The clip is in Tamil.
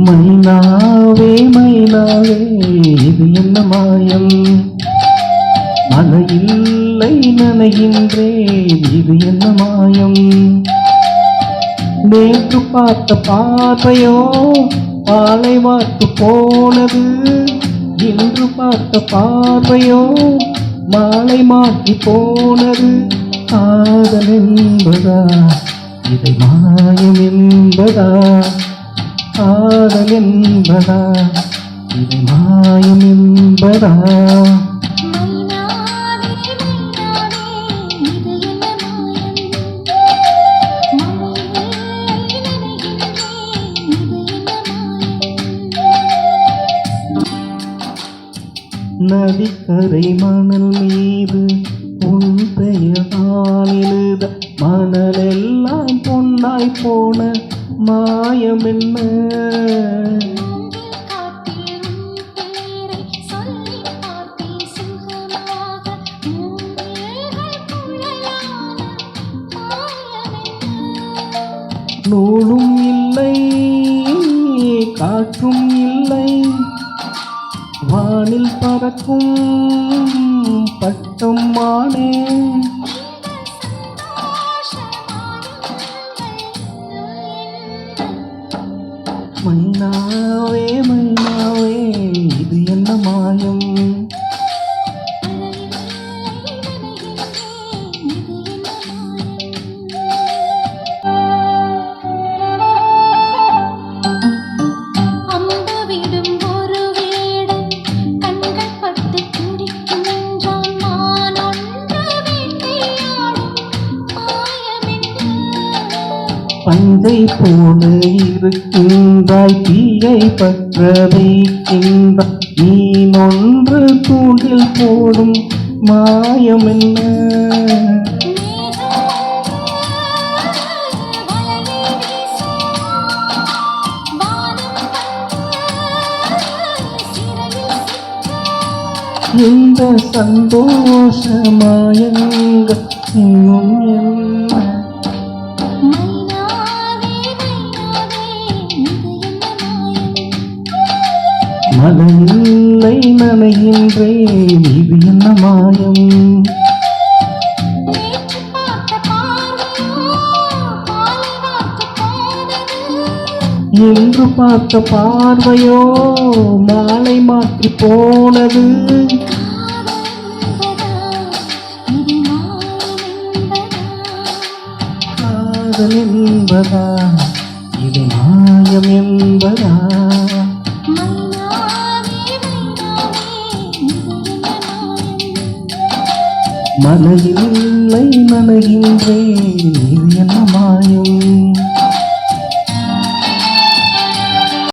மைனாவே மைனாவே இது என்ன மாயம், மழையில்லை நனைகின்றேன் இது என்ன மாயம். நேற்று பார்த்த பார்வையோ பாலை வார்த்து போனது, இன்று பார்த்த பார்வையோ மாலை மாற்றி போனது. காதல் என்பதா இதை மாயம் என்பதா, காதல் என்பதா இதை மாயம் என்பதா. நதிக்கரை மணல் மீது உன் பெயர்தான் எழுத, மணலெல்லாம் பொன்னாய் போன மாயம் என்ன. நூலும் இல்லை காற்றும் இல்லை, வானில் பறக்கும் பட்டம் மானே. மைனாவே மைனாவே இது என்ன மாயம், பஞ்சை போல இருக்கின்றாய் தீயை பற்ற வைக்கின்றாய், நீ ஒன்று தூண்டில் போடும் மாயம் என்ன. இந்த சந்தோஷமாயங்க இன்னும் என்ன. மழையில்லை நனைகின்றேன் இது என்ன மாயம், என்று பார்த்த பார்வையோ மாலை மாற்றி போனது. காதல் என்பதா இது மாயம் என்பதா. மழையில்லை நனைகின்றேன் இது என்ன மாயம்.